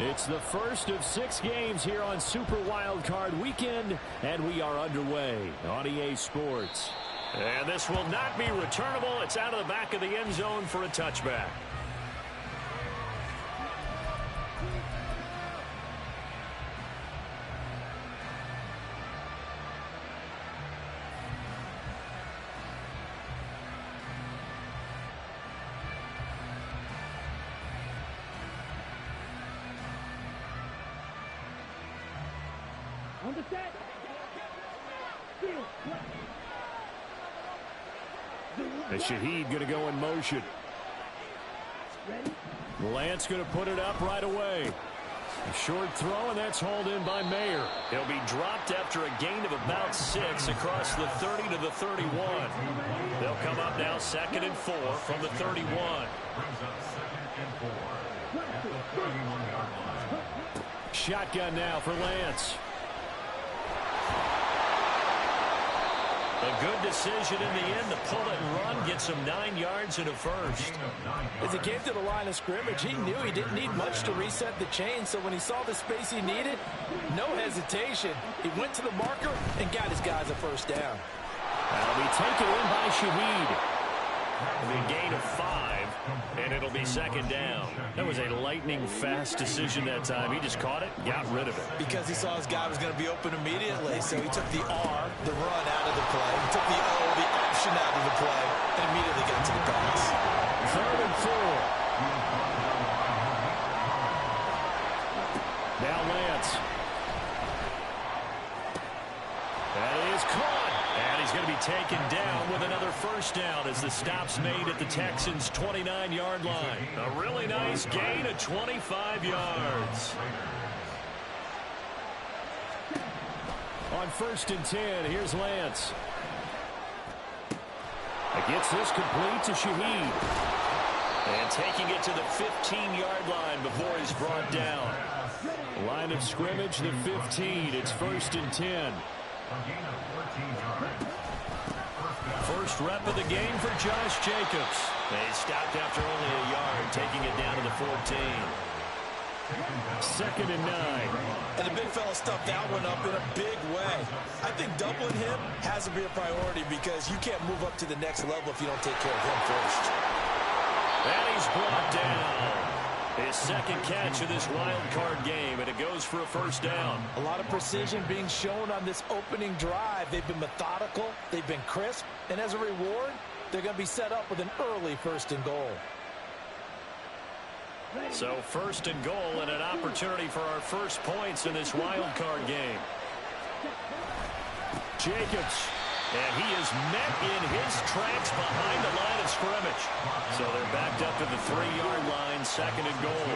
It's the first of 6 games here on Super Wildcard Weekend, and we are underway on EA Sports. And this will not be returnable. It's out of the back of the end zone for a touchback. And Shaheed going to go in motion. Lance going to put it up right away. A short throw, and that's hauled in by Mayer. He'll be dropped after a gain of about 6 across the 30 to the 31. They'll come up now 2nd and 4 from the 31. Shotgun now for Lance. A good decision in the end to pull it and run, get some 9 yards and a first. As he came to the line of scrimmage, he knew he didn't need much to reset the chain, so when he saw the space he needed, no hesitation. He went to the marker and got his guys a first down. That'll be taken in by Shaheed. The gain of 5, and it'll be 2nd down. That was a lightning-fast decision that time. He just caught it, got rid of it. Because he saw his guy was going to be open immediately, so he took the R, the run, out of the play. He took the O, the option out of the play, and immediately got to the pass. 3rd and 4. Now Lance. That is caught. And he's going to be taken down with another first down as the stop's made at the Texans' 29-yard line. A really nice gain of 25 yards. On 1st and 10, here's Lance. He gets this complete to Shaheed. And taking it to the 15-yard line before he's brought down. Line of scrimmage, the 15. It's 1st and 10. First rep of the game for Josh Jacobs. They stopped after only a yard, taking it down to the 14. 2nd and 9. And the big fella stuffed that one up in a big way. I think doubling him has to be a priority because you can't move up to the next level if you don't take care of him first. And he's brought down. His 2nd catch of this wild card game, and it goes for a first down. A lot of precision being shown on this opening drive. They've been methodical, they've been crisp, and as a reward, they're going to be set up with an early 1st and goal. So 1st and goal and an opportunity for our first points in this wild card game. Jacobs. And he is met in his tracks behind the line of scrimmage. So they're backed up to the 3-yard line, 2nd and goal.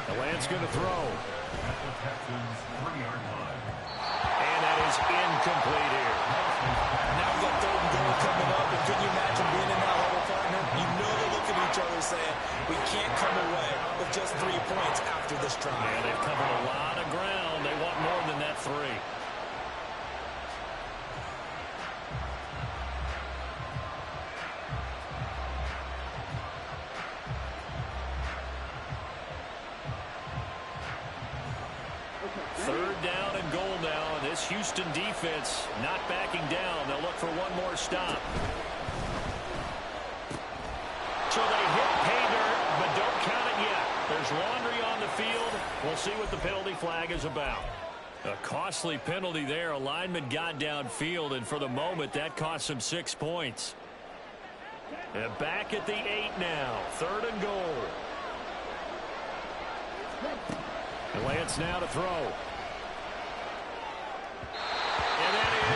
The Lance going to throw. And that is incomplete here. Now we've got 3rd and goal coming up. And can you imagine being in that huddle, partner? You know they look at each other saying, we can't come away with just 3 points after this drive. Yeah, they've covered a lot of ground. They want more than that 3. This Houston defense not backing down. They'll look for one more stop. So they hit pay dirt, but don't count it yet. There's laundry on the field. We'll see what the penalty flag is about. A costly penalty there. A lineman got downfield, and for the moment, that cost him 6 points. And back at the 8 now. 3rd and goal. Lance now to throw.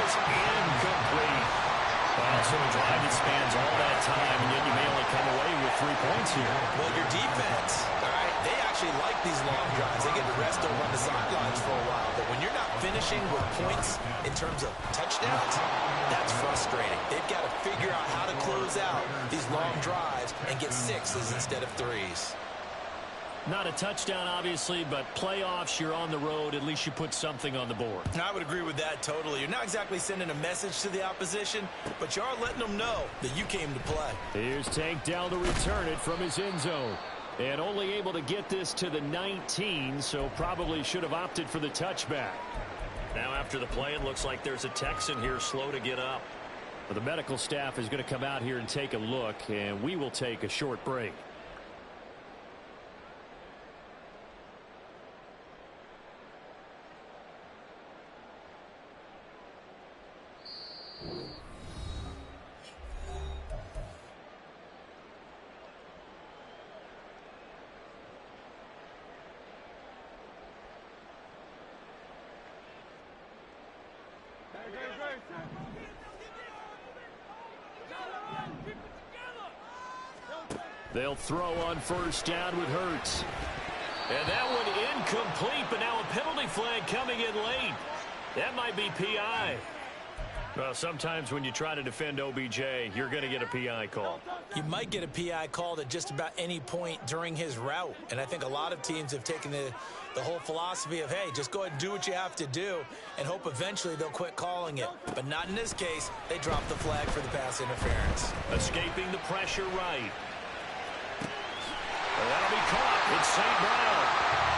Incomplete. Well, so a drive that spans all that time, and yet you may only come away with 3 points here. Well, your defense, all right, they actually like these long drives. They get to rest over on the sidelines for a while. But when you're not finishing with points in terms of touchdowns, that's frustrating. They've got to figure out how to close out these long drives and get 6s instead of 3s. Not a touchdown, obviously, but playoffs, you're on the road. At least you put something on the board. I would agree with that totally. You're not exactly sending a message to the opposition, but you are letting them know that you came to play. Here's Tank down to return it from his end zone. And only able to get this to the 19, so probably should have opted for the touchback. Now after the play, it looks like there's a Texan here slow to get up. Well, the medical staff is going to come out here and take a look, and we will take a short break. They'll throw on first down with Hurts. And that one incomplete, but now a penalty flag coming in late. That might be PI. Well, sometimes when you try to defend OBJ, you're going to get a PI call. You might get a PI called at just about any point during his route. And I think a lot of teams have taken the whole philosophy of, hey, just go ahead and do what you have to do and hope eventually they'll quit calling it. But not in this case. They dropped the flag for the pass interference. Escaping the pressure right. Well, that'll be caught. It's St. Brown.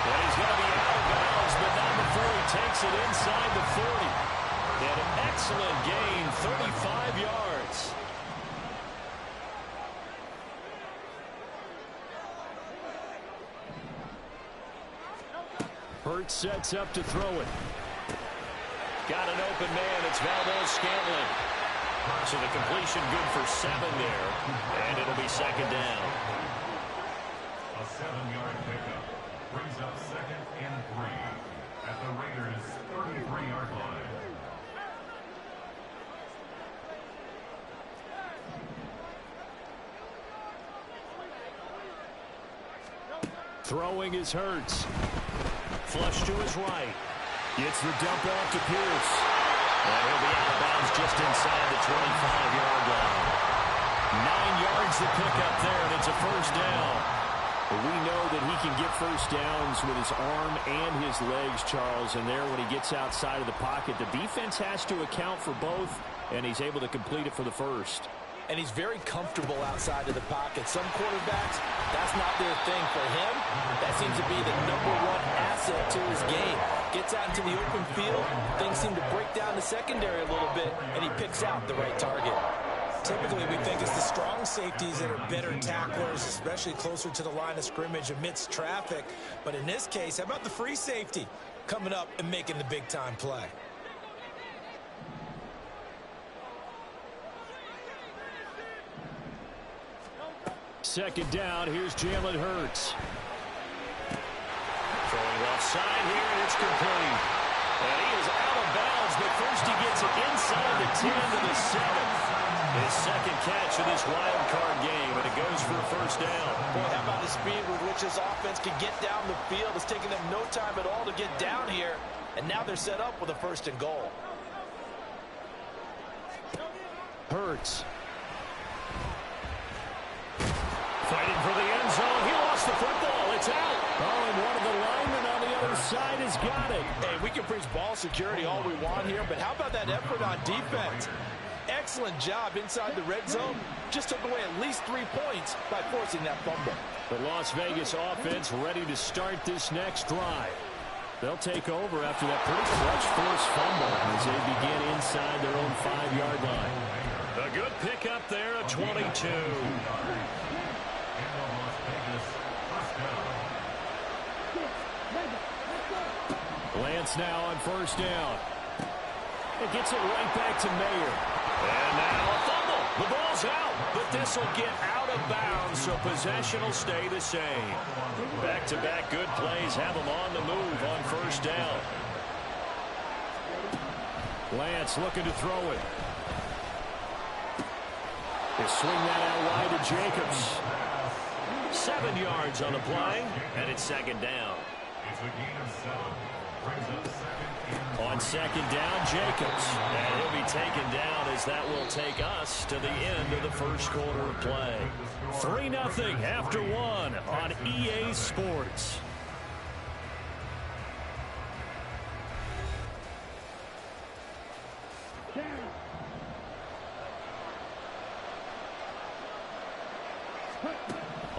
And he's going to be out of bounds, but not before he takes it inside the 40. And an excellent gain, 35 yards. Hurts sets up to throw it. Got an open man. It's Valdes-Scantling. So the completion good for 7 there. And it'll be second down. A 7-yard pickup brings up 2nd and 3 at the Raiders' 33-yard line. Throwing is Hurts. Flush to his right. Gets the dump off to Pierce. And he'll be out of bounds just inside the 25-yard line. 9 yards to pick up there, and it's a first down. But we know that he can get first downs with his arm and his legs, Charles, and there when he gets outside of the pocket, the defense has to account for both, and he's able to complete it for the first. And he's very comfortable outside of the pocket. Some quarterbacks, that's not their thing. For him, that seems to be the #1 asset to his game. Gets out into the open field, things seem to break down the secondary a little bit, and he picks out the right target. Typically, we think it's the strong safeties that are better tacklers, especially closer to the line of scrimmage amidst traffic. But in this case, how about the free safety coming up and making the big-time play? Second down, here's Jalen Hurts. Throwing left side here, and it's complete. And he is out of bounds, but first he gets it inside the 10 to the 7. His second catch of this wild card game, and it goes for a first down. Boy, how about the speed with which this offense can get down the field? It's taking them no time at all to get down here, and now they're set up with a first and goal. Hurts. Fighting for the end zone. He lost the football. It's out. Oh, and one of the linemen on the other side has got it. Hey, we can preach ball security all we want here, but how about that effort on defense? Excellent job inside the red zone. Just took away at least 3 points by forcing that fumble. The Las Vegas offense ready to start this next drive. They'll take over after that pretty clutch forced fumble as they begin inside their own 5-yard line. A good pickup there, a 22. Lance now on first down. It gets it right back to Mayer. And now a fumble. The ball's out, but this will get out of bounds, so possession will stay the same. Back-to-back good plays have them on the move on first down. Lance looking to throw it. They swing that out wide to Jacobs. 7 yards on the play, and it's second down. It's a gain of 7. Brings up 2nd and On second down, Jacobs. And he'll be taken down as that will take us to the end of the first quarter of play. 3-0 after 1 on EA Sports.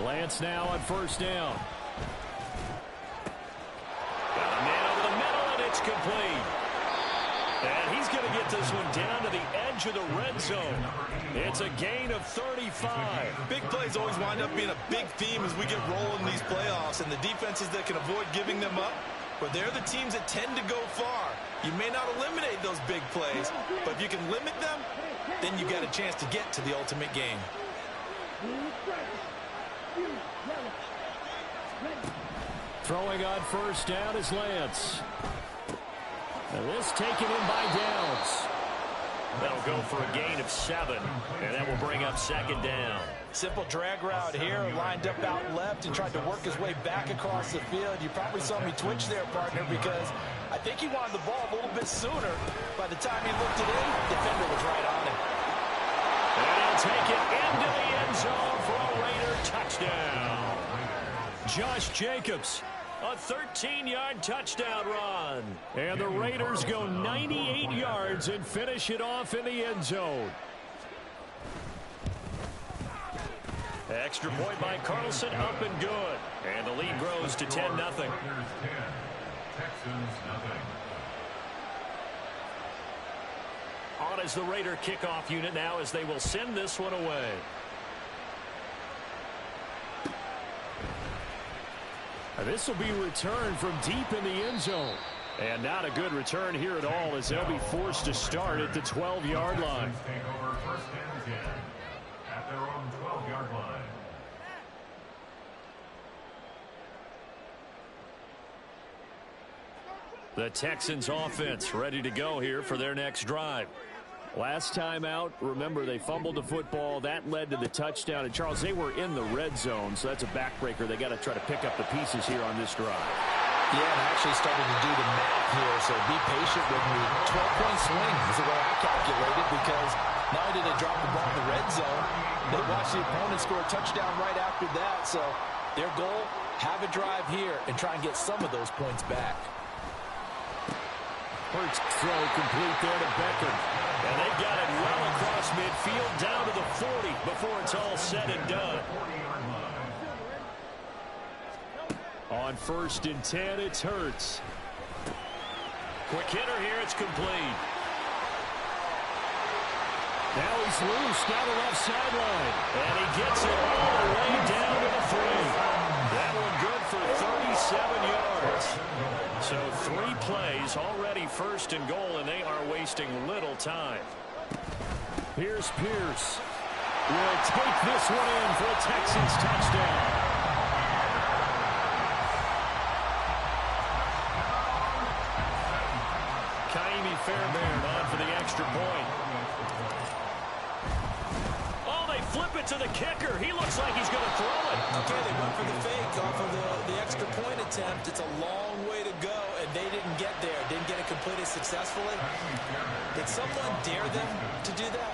Lance now on first down. Got a man over the middle, and it's complete. And he's going to get this one down to the edge of the red zone. It's a gain of 35. Big plays always wind up being a big theme as we get rolling these playoffs, and the defenses that can avoid giving them up, but they're the teams that tend to go far. You may not eliminate those big plays, but if you can limit them, then you got a chance to get to the ultimate game. Throwing on first down is Lance. And this taken in by Downs. That'll go for a gain of 7, and that will bring up second down. Simple drag route here, lined up out left and tried to work his way back across the field. You probably saw me twitch there, partner, because I think he wanted the ball a little bit sooner. By the time he looked it in, defender was right on him. And he'll take it into the end zone for a Raider touchdown. Josh Jacobs, a 13-yard touchdown run. And the Raiders go 98 yards and finish it off in the end zone. Extra point by Carlson, up and good. And the lead grows to 10-0. Texans 0. On as the Raider kickoff unit now as they will send this one away. This will be returned from deep in the end zone. And not a good return here at all as they'll be forced to start at the 12-yard line. Take over first and 10 at their own 12-yard line. The Texans offense ready to go here for their next drive. Last time out, remember, they fumbled the football. That led to the touchdown. And, Charles, they were in the red zone, so that's a backbreaker. They got to try to pick up the pieces here on this drive. Yeah, and I actually started to do the math here, so be patient with me. 12-point swing is the way I calculated, because not only did they drop the ball in the red zone, they watched the opponent score a touchdown right after that. So their goal, have a drive here and try and get some of those points back. Hurts throw complete there to Beckham. And they've got it well across midfield down to the 40 before it's all said and done. On first and 10, it's Hurts. Quick hitter here, it's complete. Now he's loose down the left sideline. And he gets it all the way down to the 3. That one good for 37 yards. So 3 plays, already first and goal, and they are wasting little time. Here's Pierce. Will take this one in for a Texans touchdown. Kaimi Fairbairn on for the extra point. Oh, they flip it to the kicker. He looks like he's going to throw it. Okay, they went for the fake off of the extra point attempt. It's a long way to go, and they didn't get there. Didn't get it completed successfully. Did someone dare them to do that?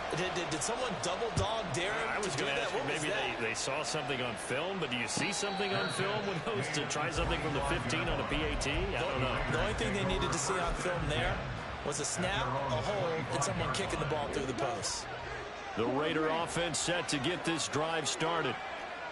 Did someone double dog dare them to do that? What maybe they saw something on film, but do you see something on film when those to try something from the 15 on a PAT? I don't know. The only thing they needed to see on film there was a snap, a hold, and someone kicking the ball through the post. The Raider offense set to get this drive started.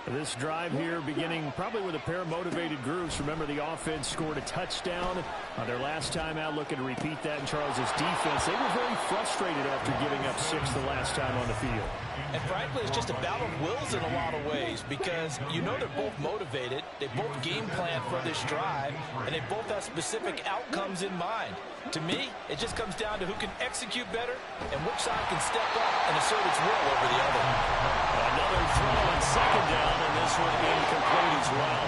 This drive here beginning probably with a pair of motivated groups. Remember, the offense scored a touchdown on their last time out, looking to repeat that in Charles's defense. They were very frustrated after giving up 6 the last time on the field. And frankly, it's just a battle of wills in a lot of ways, because you know they're both motivated, they both game plan for this drive, and they both have specific outcomes in mind. To me, it just comes down to who can execute better and which side can step up and assert its will over the other. Another throw on second down, and this one incomplete as well.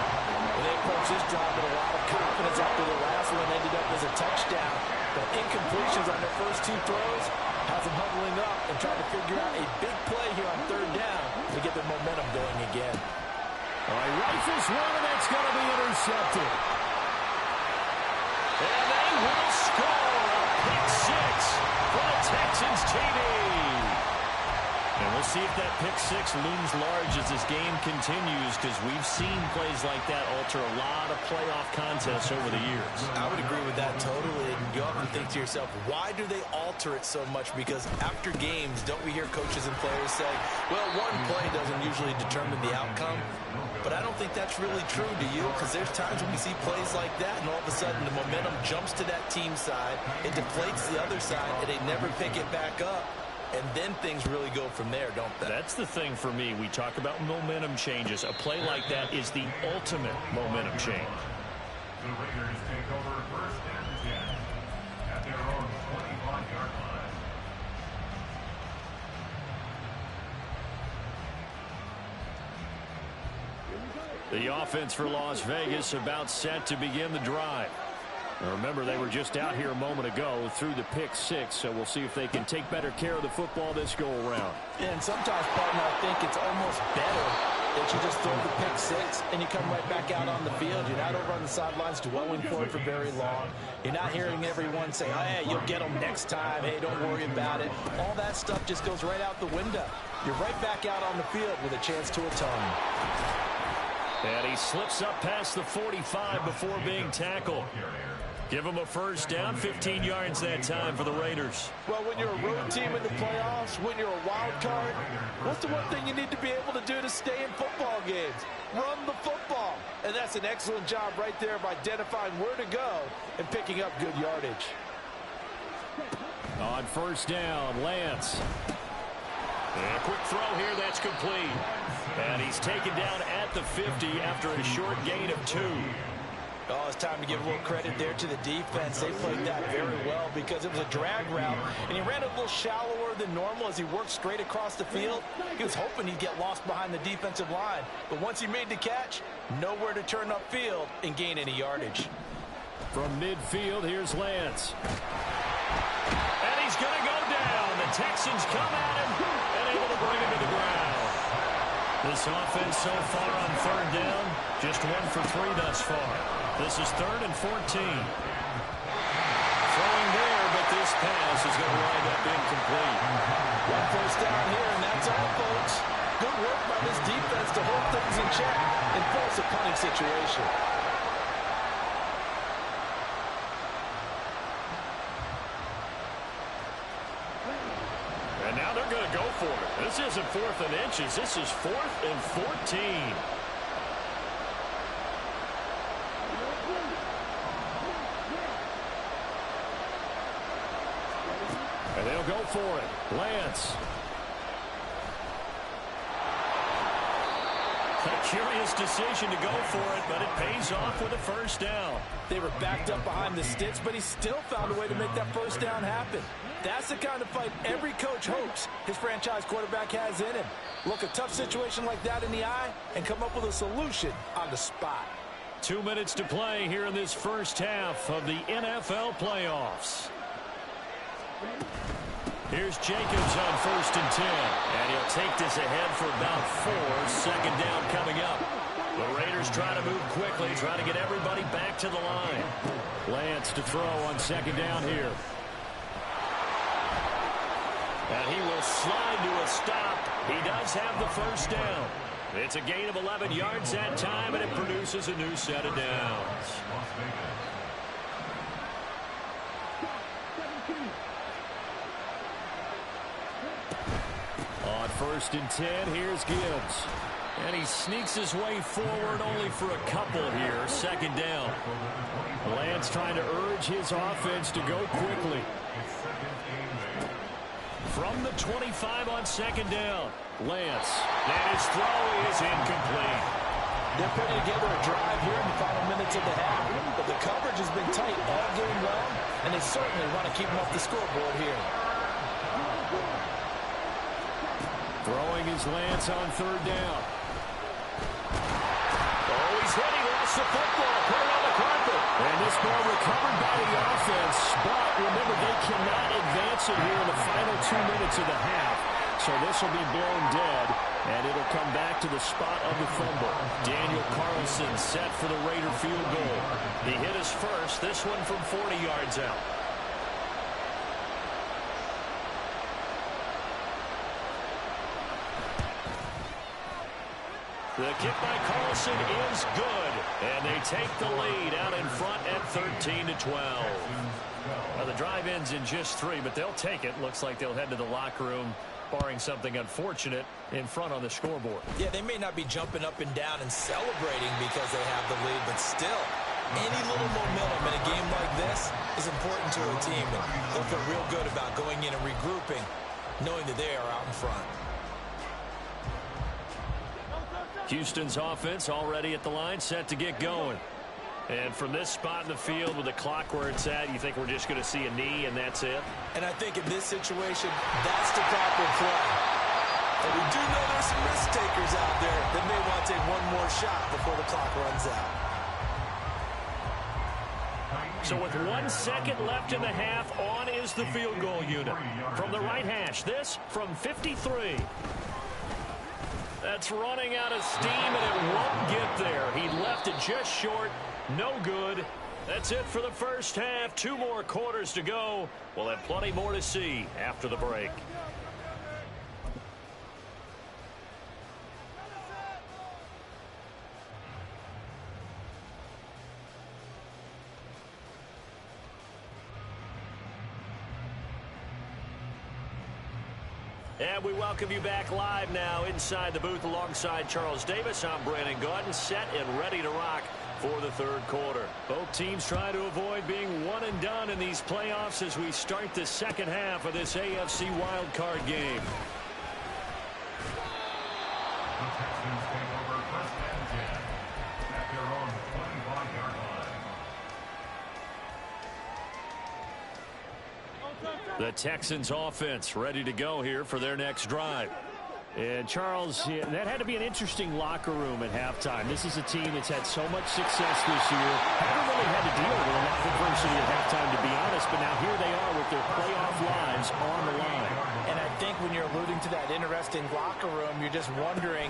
They approached this drive with a lot of confidence after the last one ended up as a touchdown. But incompletions on their first 2 throws has them huddling up and trying to figure out a big play here on third down to get their momentum going again. All right, rifles one, and that's going to be intercepted. And they will score a pick 6 for the Texans TD. And we'll see if that pick 6 looms large as this game continues, because we've seen plays like that alter a lot of playoff contests over the years. I would agree with that totally. And you often think to yourself, why do they alter it so much? Because after games, don't we hear coaches and players say, well, one play doesn't usually determine the outcome? but I don't think that's really true, do you? Because there's times when we see plays like that, and all of a sudden the momentum jumps to that team side, it deflates the other side, and they never pick it back up. And then things really go from there, don't they? That's the thing for me. We talk about momentum changes. A play like that is the ultimate momentum change. The Raiders take over first and 10 at their own 25-yard line. The offense for Las Vegas about set to begin the drive. Now remember, they were just out here a moment ago through the pick six, so we'll see if they can take better care of the football this go-around. And sometimes, partner, I think it's almost better that you just throw the pick six and you come right back out on the field. You're not over on the sidelines dwelling for it for very long. You're not hearing everyone say, hey, you'll get them next time. Hey, don't worry about it. All that stuff just goes right out the window. You're right back out on the field with a chance to atone. And he slips up past the 45 before being tackled. Give him a first down, 15 yards that time for the Raiders. Well, when you're a road team in the playoffs, when you're a wild card, what's the one thing you need to be able to do to stay in football games? Run the football. And that's an excellent job right there of identifying where to go and picking up good yardage. On first down, Lance. And a quick throw here, that's complete. And he's taken down at the 50 after a short gain of 2. Oh, it's time to give a little credit there to the defense. They played that very well because it was a drag route, and he ran a little shallower than normal as he worked straight across the field. He was hoping he'd get lost behind the defensive line, but once he made the catch, nowhere to turn upfield and gain any yardage. From midfield, here's Lance. And he's going to go down. The Texans come at him and able to bring him to the ground. This offense so far on third down, just 1 for 3 thus far. This is 3rd and 14. Throwing there, but this pass is going to wind up incomplete. One first down here, and that's all, folks. Good work by this defense to hold things in check and force a punting situation. And now they're going to go for it. This isn't 4th and inches. This is 4th and 14. And they'll go for it. Lance. A curious decision to go for it, but it pays off with a first down. They were backed up behind the sticks, but he still found a way to make that first down happen. That's the kind of fight every coach hopes his franchise quarterback has in him. Look a tough situation like that in the eye and come up with a solution on the spot. 2 minutes to play here in this first half of the NFL playoffs. Here's Jacobs on 1st and 10. And he'll take this ahead for about 4. 2nd down coming up. The Raiders try to move quickly, trying to get everybody back to the line. Lance to throw on 2nd down here. And he will slide to a stop. He does have the first down. It's a gain of 11 yards that time, and it produces a new set of downs. On 1st and 10, here's Gibbs. And he sneaks his way forward only for a couple here. 2nd down. Lance trying to urge his offense to go quickly. From the 25 on 2nd down. Lance. And his throw is incomplete. They're putting together a drive here in the final minutes of the half, but the coverage has been tight all game long, and they certainly want to keep them off the scoreboard here. Throwing his Lance on 3rd down. Oh, he's hit. He lost the football. Put it on the carpet. And this ball recovered by the offense, but remember, they cannot advance it here in the final 2 minutes of the half. So this will be blown dead, and it'll come back to the spot of the fumble. Daniel Carlson set for the Raider field goal. He hit his first, this one from 40 yards out. The kick by Carlson is good, and they take the lead out in front at 13-12. Well, the drive ends in just 3, but they'll take it. Looks like they'll head to the locker room barring something unfortunate in front on the scoreboard. Yeah, they may not be jumping up and down and celebrating because they have the lead, but still, any little momentum in a game like this is important to a team. And they'll feel real good about going in and regrouping, knowing that they are out in front. Houston's offense already at the line, set to get going. And from this spot in the field with the clock where it's at, you think we're just going to see a knee and that's it? And I think in this situation, that's the proper play. But we do know there's some risk takers out there that may want to take one more shot before the clock runs out. So with 1 second left in the half, on is the field goal unit. From the right hash, this from 53. That's running out of steam, and it won't get there. He left it just short. No good. That's it for the first half. 2 more quarters to go. We'll have plenty more to see after the break. And we welcome you back live now inside the booth alongside Charles Davis. I'm Brandon Gaudin, set and ready to rock for the third quarter. Both teams try to avoid being one and done in these playoffs as we start the second half of this AFC wildcard game. The Texans take over first and 10 at their own 25-yard line. The Texans offense ready to go here for their next drive. And Charles, that had to be an interesting locker room at halftime. This is a team that's had so much success this year. Haven't really had to deal with a lot of adversity at halftime, to be honest, but now here they are with their playoff lives on the line. And I think when you're alluding to that interesting locker room, you're just wondering,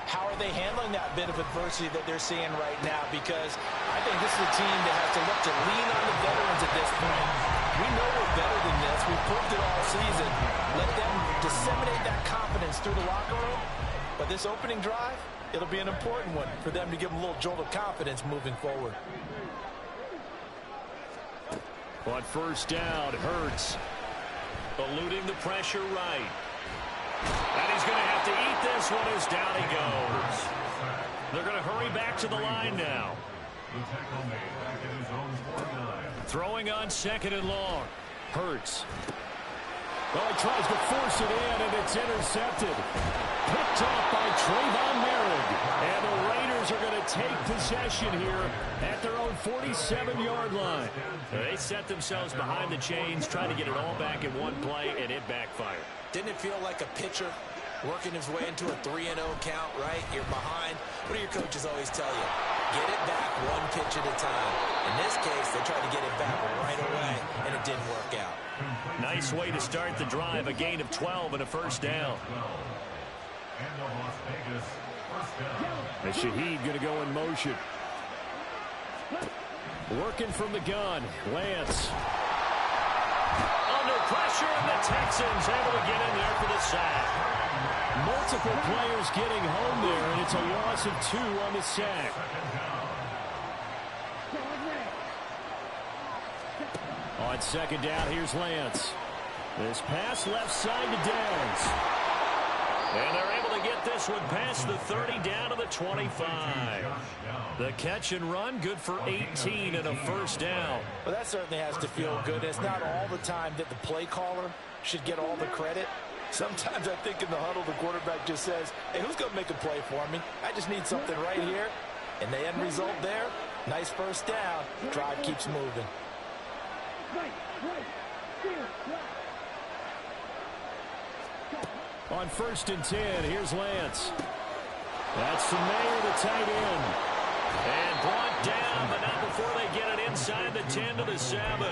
how are they handling that bit of adversity that they're seeing right now? Because I think this is a team that has to look to lean on the veterans at this point. We know we're better than this. We've proved it all season. Let them disseminate that confidence through the locker room. But this opening drive, it'll be an important one for them to give them a little jolt of confidence moving forward. On first down, Hurts eluding the pressure right. And he's going to have to eat this one as down he goes. They're going to hurry back to the line now. The tackle made back in his own 49. Throwing on second and long. Hurts. Oh, he tries to force it in, and it's intercepted. Picked off by Trayvon Merrick. And the Raiders are going to take possession here at their own 47-yard line. They set themselves behind the chains, trying to get it all back in one play, and it backfired. Didn't it feel like a pitcher working his way into a 3-0 count, right? You're behind. What do your coaches always tell you? Get it back one pitch at a time. In this case, they tried to get it back right away, and it didn't work out. Nice way to start the drive. A gain of 12 and a first down. And the Las Vegas first down. And Shaheed going to go in motion. Working from the gun. Lance. Under pressure, and the Texans able to get in there for the sack. Multiple players getting home there, and it's a loss of 2 on the sack. On second down, here's Lance. This pass left side to Downs. And they're able to get this one past the 30 down to the 25. The catch and run, good for 18 and a first down. Well, that certainly has to feel good. It's not all the time that the play caller should get all the credit. Sometimes I think in the huddle, the quarterback just says, hey, who's going to make a play for me? I just need something right here. And the end result there, nice first down. Drive keeps moving. On first and 10, here's Lance. That's Mayer, the tight end. And brought down, but not before they get it inside the 10 to the 7.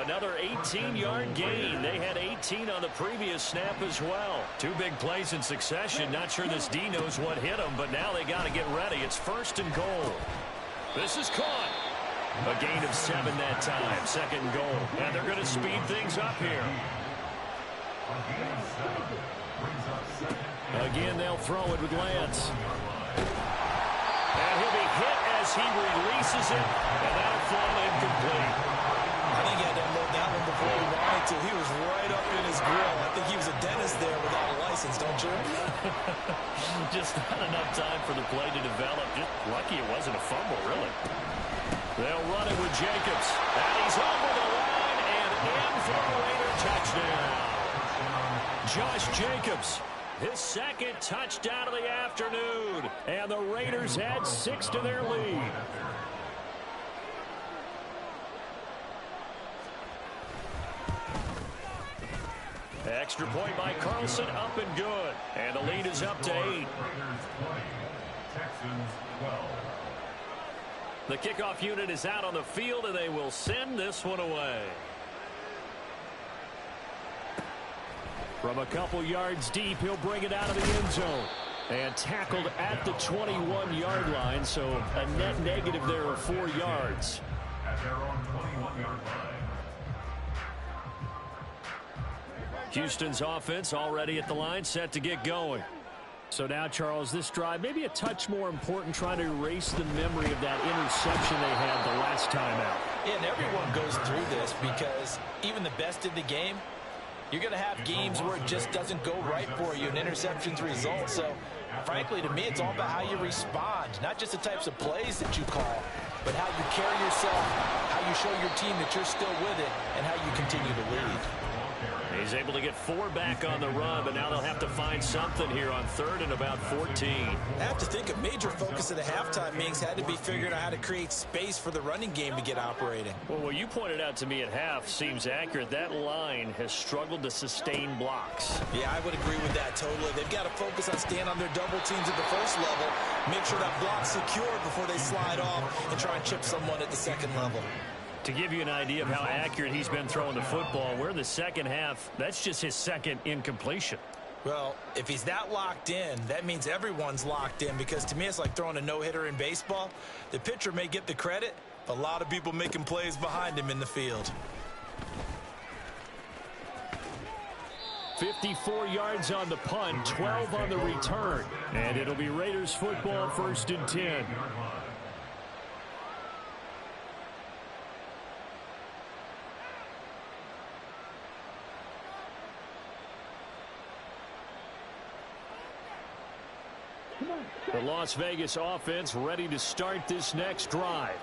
Another 18-yard gain. They had 18 on the previous snap as well. 2 big plays in succession. Not sure this D knows what hit them, but now they got to get ready. It's first and goal. This is caught. A gain of 7 that time. Second and goal. And they're going to speed things up here. Again, they'll throw it with Lance. And he'll be hit as he releases it, and that'll fall incomplete. I think you had to unload that one before he wanted to. He was right up in his grill. I think he was a dentist there without a license, don't you? Just not enough time for the play to develop. Just lucky it wasn't a fumble, really. They'll run it with Jacobs. And he's over the line and in for a Raider touchdown. Josh Jacobs, his second touchdown of the afternoon. And the Raiders add 6 to their lead. Extra point by Carlson, up and good. And the lead is up to 8. Raiders 20, Texans 12. The kickoff unit is out on the field, and they will send this one away. From a couple yards deep, he'll bring it out of the end zone. And tackled at the 21-yard line, so a net negative there of 4 yards. At their own 21-yard line. Houston's offense already at the line, set to get going. So now, Charles, this drive maybe a touch more important, trying to erase the memory of that interception they had the last time out. Yeah, and everyone goes through this because even the best in the game, you're going to have games where it just doesn't go right for you and interceptions result. So, frankly, to me, it's all about how you respond, not just the types of plays that you call, but how you carry yourself, how you show your team that you're still with it, and how you continue to lead. He's able to get 4 back on the run, but now they'll have to find something here on 3rd and about 14. I have to think a major focus of the halftime meetings had to be figuring out how to create space for the running game to get operating. Well, what you pointed out to me at half seems accurate. That line has struggled to sustain blocks. Yeah, I would agree with that totally. They've got to focus on staying on their double teams at the first level, make sure that block's secured before they slide off and try and chip someone at the second level. To give you an idea of how accurate he's been throwing the football, we're in the second half. That's just his second incompletion. Well, if he's that locked in, that means everyone's locked in, because to me it's like throwing a no-hitter in baseball. The pitcher may get the credit, but a lot of people making plays behind him in the field. 54 yards on the punt, 12 on the return. And it'll be Raiders football, 1st and 10. The Las Vegas offense ready to start this next drive.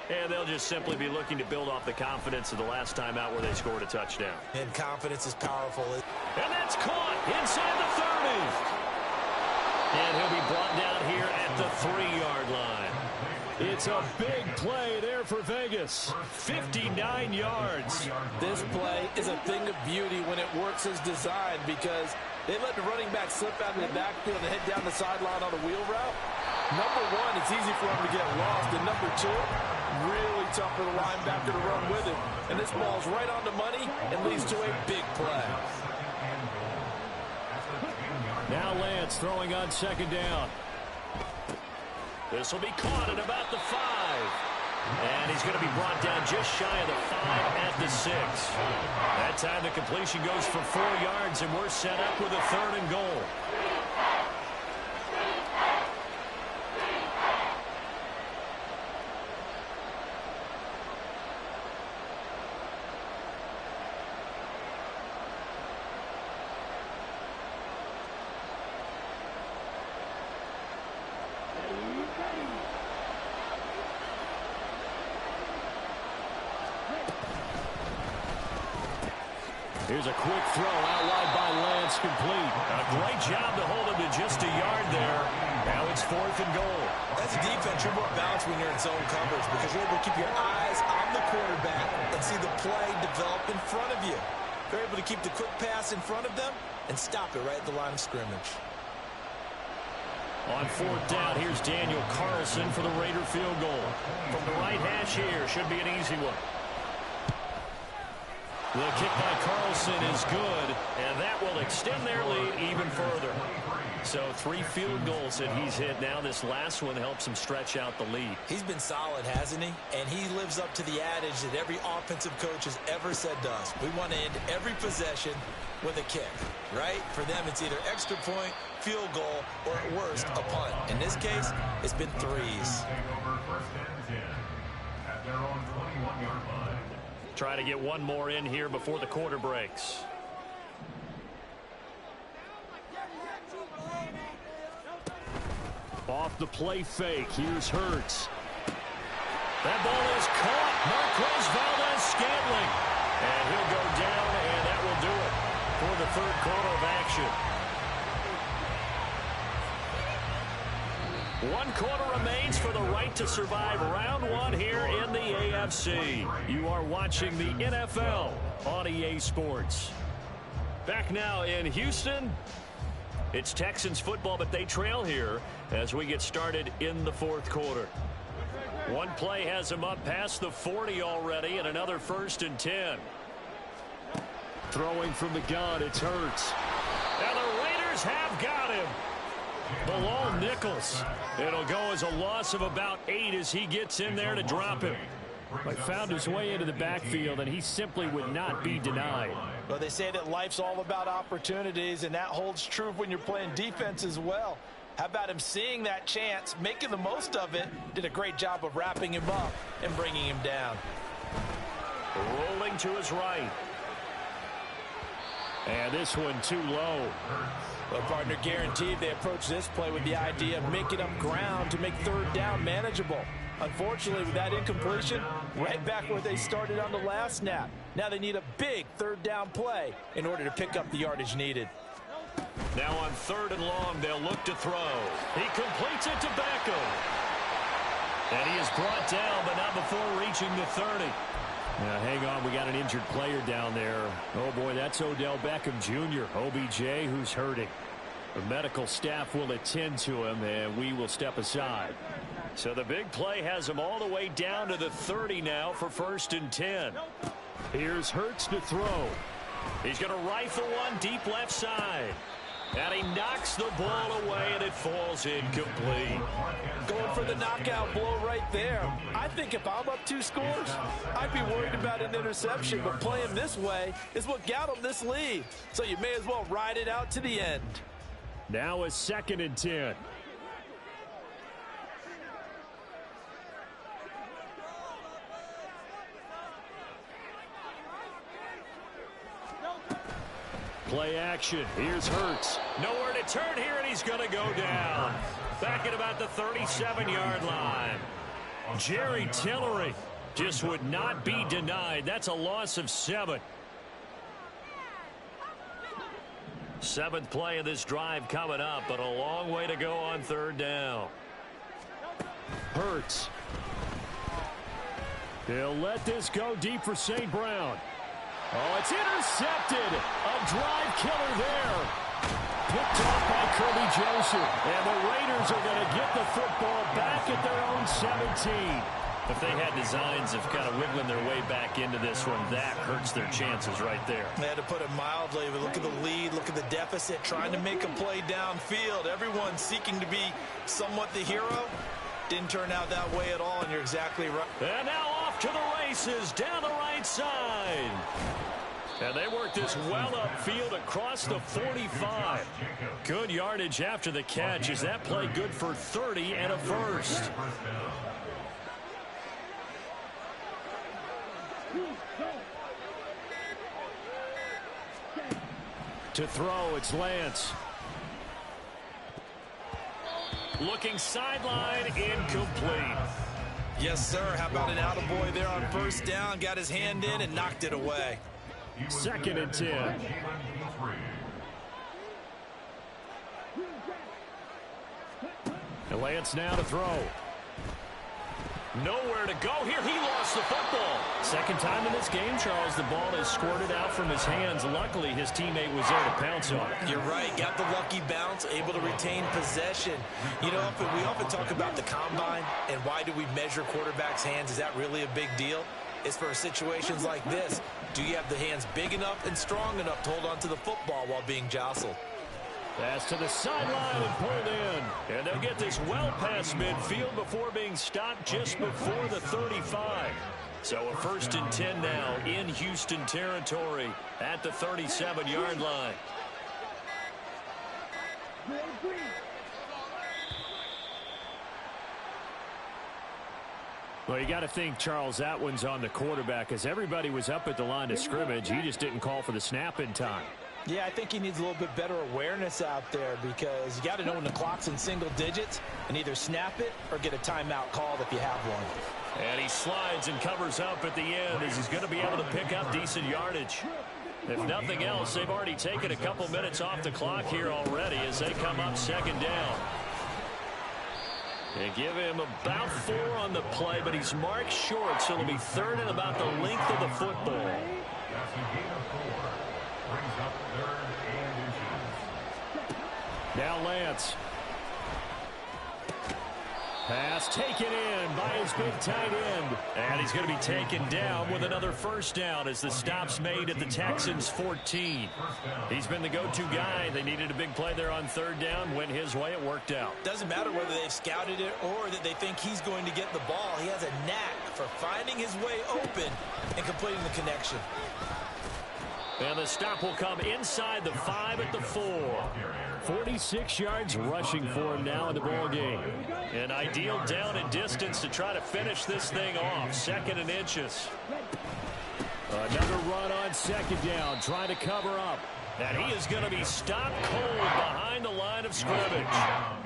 And they'll just simply be looking to build off the confidence of the last time out where they scored a touchdown. And confidence is powerful. And that's caught inside the 30. And he'll be brought down here at the 3-yard line. It's a big play there for Vegas. 59 yards. This play is a thing of beauty when it works as designed, because they let the running back slip out of the backfield and head down the sideline on a wheel route. Number one, it's easy for him to get lost. And number two, really tough for the linebacker to run with it. And this ball's right on the money and leads to a big play. Now Lance throwing on 2nd down. This will be caught at about the 5. And he's going to be brought down just shy of the 5 at the 6. That time the completion goes for 4 yards, and we're set up with a 3rd and goal. Here's a quick throw out wide by Lance, complete. A great job to hold him to just a yard there. Now it's 4th and goal. That's defense. You're more balanced when you're in zone coverage, because you're able to keep your eyes on the quarterback and see the play develop in front of you. They're able to keep the quick pass in front of them and stop it right at the line of scrimmage. On 4th down, here's Daniel Carlson for the Raider field goal. From the right hash here, should be an easy one. The kick by Carlson is good, and that will extend their lead even further. So 3 field goals that he's hit now. This last one helps him stretch out the lead. He's been solid, hasn't he? And he lives up to the adage that every offensive coach has ever said to us. We want to end every possession with a kick, right? For them, it's either extra point, field goal, or at worst, a punt. In this case, it's been 3s. Take over 1st and 10 at their own 21-yard line. Try to get one more in here before the quarter breaks. Off the play fake. Here's Hurts. That ball is caught. Marquez Valdes-Scantling. And he'll go down, and that will do it for the third quarter of action. 1 quarter remains for the right to survive round 1 here in the AFC. You are watching the NFL on EA Sports. Back now in Houston. It's Texans football, but they trail here as we get started in the fourth quarter. One play has him up past the 40 already, and another 1st and 10. Throwing from the gun, it's Hurts. And the Raiders have got him. Bilal Nichols. It'll go as a loss of about 8 as he gets in there to drop him. He found his way into the backfield, and he simply would not be denied. Well, they say that life's all about opportunities, and that holds true when you're playing defense as well. How about him seeing that chance, making the most of it, did a great job of wrapping him up and bringing him down. Rolling to his right. And this one too low. Well, partner, guaranteed they approach this play with the idea of making up ground to make 3rd down manageable. Unfortunately, with that incompletion, right back where they started on the last snap. Now they need a big 3rd down play in order to pick up the yardage needed. Now on 3rd and long, they'll look to throw. He completes it to Beckham. And he is brought down, but not before reaching the 30. Now, hang on. We got an injured player down there. Oh, boy, that's Odell Beckham Jr., OBJ, who's hurting. The medical staff will attend to him, and we will step aside. So the big play has him all the way down to the 30 now for 1st and 10. Here's Hurts to throw. He's going to rifle one deep left side. And he knocks the ball away, and it falls incomplete. Going for the knockout blow right there. I think if I'm up 2 scores, I'd be worried about an interception, but playing this way is what got him this lead. So you may as well ride it out to the end. Now a 2nd and 10. Play action. Here's Hurts. Nowhere to turn here, and he's going to go down. Back at about the 37-yard line. Jerry Tillery just would not be denied. That's a loss of 7. 7th play of this drive coming up, but a long way to go on 3rd down. Hurts. They'll let this go deep for St. Brown. Oh, it's intercepted. A drive killer there. Picked off by Kirby Joseph. And the Raiders are going to get the football back at their own 17. If they had designs of kind of wiggling their way back into this one, that hurts their chances right there. They had to put it mildly, but look at the lead, look at the deficit, trying to make a play downfield. Everyone seeking to be somewhat the hero. Didn't turn out that way at all, and you're exactly right. And now off to the races down the right side. And they work this well upfield across the 45. Good yardage after the catch. Is that play good for 30 and a 1st? To throw, it's Lance. Looking sideline, incomplete. Yes, sir. How about an attaboy there on 1st down? Got his hand in and knocked it away. 2nd and 10. And Lance now to throw. Nowhere to go here. He lost the football. Second time in this game, Charles, the ball has squirted out from his hands. Luckily, his teammate was there to pounce on it. You're right. Got the lucky bounce, able to retain possession. You know, we often talk about the combine and why do we measure quarterbacks' hands. Is that really a big deal? It's for situations like this. Do you have the hands big enough and strong enough to hold on to the football while being jostled? Pass to the sideline and pulled in. And they'll get this well past midfield before being stopped just before the 35. So a 1st and 10 now in Houston territory at the 37-yard line. Well, you got to think, Charles, that one's on the quarterback as everybody was up at the line of scrimmage. He just didn't call for the snap in time. Yeah, I think he needs a little bit better awareness out there because you got to know when the clock's in single digits and either snap it or get a timeout called if you have one. And he slides and covers up at the end as he's going to be able to pick up decent yardage. If nothing else, they've already taken a couple minutes off the clock here already as they come up second down. They give him about 4 on the play, but he's marked short, so it'll be third and about the length of the football. That's a gain of 4. Brings up third and inches. Now Lance. Pass taken in by his big tight end. And he's going to be taken down with another first down as the stop's made at the Texans' 14. He's been the go-to guy. They needed a big play there on third down. Went his way. It worked out. Doesn't matter whether they've scouted it or that they think he's going to get the ball. He has a knack for finding his way open and completing the connection. And the stop will come inside the 5 at the 4. 46 yards rushing for him now in the ball game. An ideal down and distance to try to finish this thing off. 2nd and inches. Another run on second down, trying to cover up. And he is going to be stopped cold behind the line of scrimmage.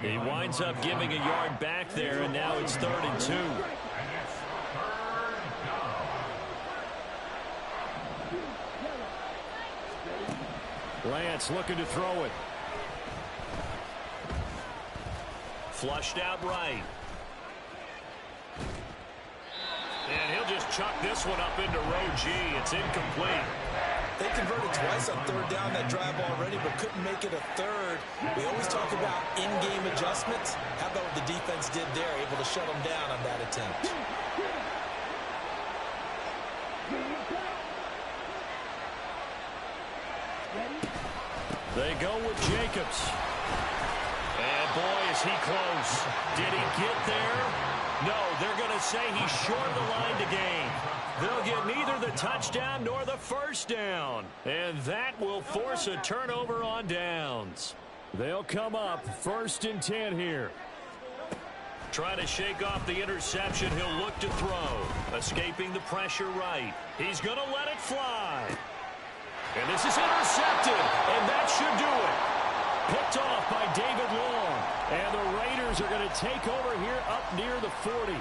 He winds up giving a yard back there, and now it's 3rd and 2. Lance looking to throw it. Flushed out right. And he'll just chuck this one up into row G. It's incomplete. They converted twice on third down that drive already, but couldn't make it a third. We always talk about in-game adjustments. How about what the defense did there, able to shut them down on that attempt? They go with Jacobs. And boy, is he close. Did he get there? No, they're going to say he's short of the line to gain. They'll get neither the touchdown nor the first down. And that will force a turnover on downs. They'll come up 1st and 10 here. Trying to shake off the interception, he'll look to throw. Escaping the pressure right. He's going to let it fly. And this is intercepted, and that should do it. Picked off by David Long. And the Raiders are going to take over here up near the 40.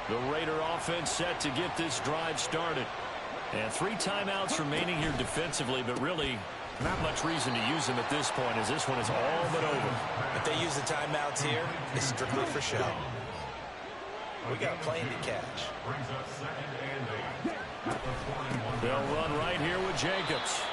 The Raider offense set to get this drive started. And 3 timeouts remaining here defensively, but really not much reason to use them at this point as this one is all but over. If they use the timeouts here, it's strictly for show. We got a plane to catch. Brings up 2nd and 8. They'll run right here with Jacobs.